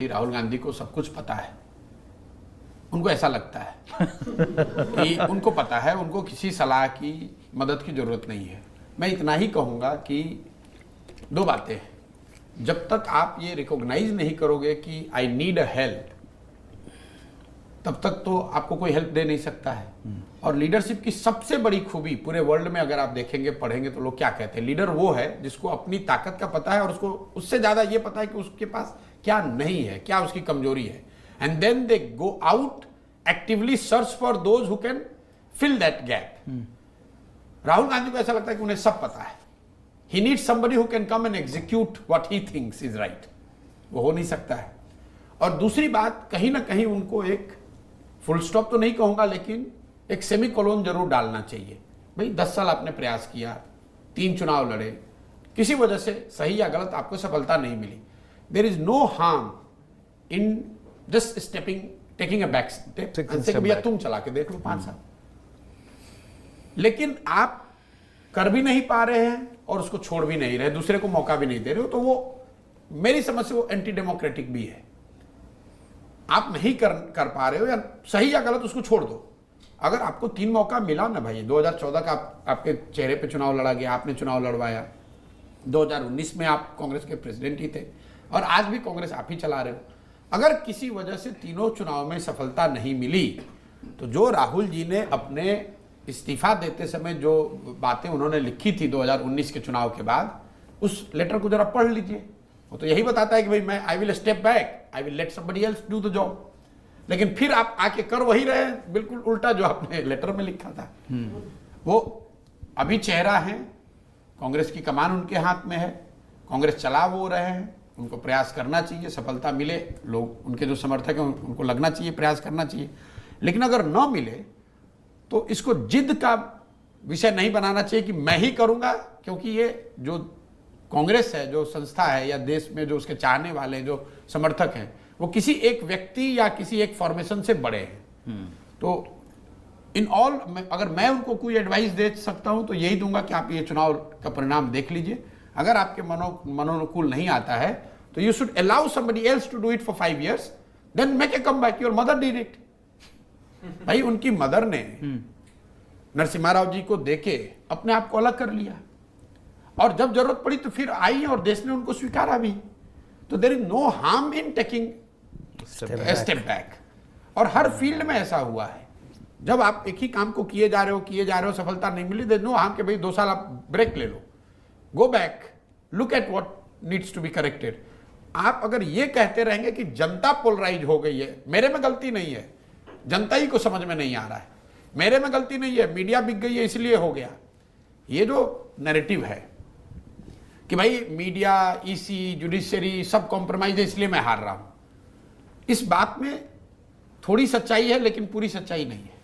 राहुल गांधी को सब कुछ पता है। उनको ऐसा लगता है कि उनको पता है, उनको किसी सलाह की मदद की जरूरत नहीं है। मैं इतना ही कहूंगा कि दो बातें हैं, जब तक आप ये रिकॉग्नाइज नहीं करोगे कि आई नीड अ हेल्प, तब तक तो आपको कोई हेल्प दे नहीं सकता है। और लीडरशिप की सबसे बड़ी खूबी पूरे वर्ल्ड में अगर आप देखेंगे, पढ़ेंगे, तो लोग क्या कहते हैं, लीडर वो है जिसको अपनी ताकत का पता है और उसको उससे ज्यादा ये पता है कि उसके पास क्या नहीं है, क्या उसकी कमजोरी है, and then they go out actively search for those who can fill that gap. Rahul Gandhi को ऐसा लगता है कि उन्हें सब पता है, he needs somebody who can come and execute what he thinks is right. वो हो नहीं सकता है। और दूसरी बात, कहीं ना कहीं उनको एक फुल स्टॉप तो नहीं कहूंगा, लेकिन एक सेमी कोलोन जरूर डालना चाहिए। भाई 10 साल आपने प्रयास किया, 3 चुनाव लड़े, किसी वजह से सही या गलत आपको सफलता नहीं मिली, there is no harm in just taking a back step. भैया तुम चला के देख लो 5 साल, लेकिन आप कर भी नहीं पा रहे हैं और उसको छोड़ भी नहीं रहे, दूसरे को मौका भी नहीं दे रहे हो, तो वो मेरी समझ से वो एंटी डेमोक्रेटिक भी है। आप नहीं कर पा रहे हो, या सही या गलत उसको छोड़ दो। अगर आपको 3 मौका मिला ना भाई, 2014 का आपके चेहरे पे चुनाव लड़ा गया, आपने चुनाव लड़वाया, 2019 में आप कांग्रेस के प्रेसिडेंट ही थे, और आज भी कांग्रेस आप ही चला रहे हो। अगर किसी वजह से तीनों चुनाव में सफलता नहीं मिली, तो जो राहुल जी ने अपने इस्तीफा देते समय जो बातें उन्होंने लिखी थी 2019 के चुनाव के बाद, उस लेटर को जरा पढ़ लीजिए। वो तो यही बताता है कि भाई मैं I will step back, I will let somebody else do the job. लेकिन फिर आप आके कर वही रहे, बिल्कुल उल्टा जो आपने लेटर में लिखा था। वो अभी चेहरा है, कांग्रेस की कमान उनके हाथ में है, कांग्रेस चला वो रहे हैं, उनको प्रयास करना चाहिए, सफलता मिले, लोग उनके जो समर्थक हैं उनको लगना चाहिए, प्रयास करना चाहिए। लेकिन अगर न मिले तो इसको जिद का विषय नहीं बनाना चाहिए कि मैं ही करूंगा, क्योंकि ये जो कांग्रेस है, जो संस्था है, या देश में जो उसके चाहने वाले जो समर्थक हैं, वो किसी एक व्यक्ति या किसी एक फॉर्मेशन से बड़े हैं। तो इन ऑल, अगर मैं उनको कोई एडवाइस दे सकता हूं तो यही दूंगा कि आप ये चुनाव का परिणाम देख लीजिए। अगर आपके मनोनुकूल नहीं आता है तो you should allow somebody else to do it for 5 years, then make a come back. Your mother did it. भाई उनकी मदर ने नरसिम्हा राव जी को देके अपने आप को अलग कर लिया, और जब जरूरत पड़ी तो फिर आई और देश ने उनको स्वीकारा भी। तो there is no harm in taking step back. और हर फील्ड में ऐसा हुआ है, जब आप एक ही काम को किए जा रहे हो, सफलता नहीं मिली, देयर नो हार्म कि भाई 2 साल आप ब्रेक ले लो, go back, look at what needs to be corrected. आप अगर ये कहते रहेंगे कि जनता पोलराइज हो गई है, मेरे में गलती नहीं है, जनता ही को समझ में नहीं आ रहा है, मेरे में गलती नहीं है, मीडिया बिक गई है इसलिए हो गया, ये जो नैरेटिव है कि भाई मीडिया, ईसी, जुडिशरी सब कॉम्प्रोमाइज है इसलिए मैं हार रहा हूं, इस बात में थोड़ी सच्चाई है लेकिन पूरी सच्चाई नहीं है।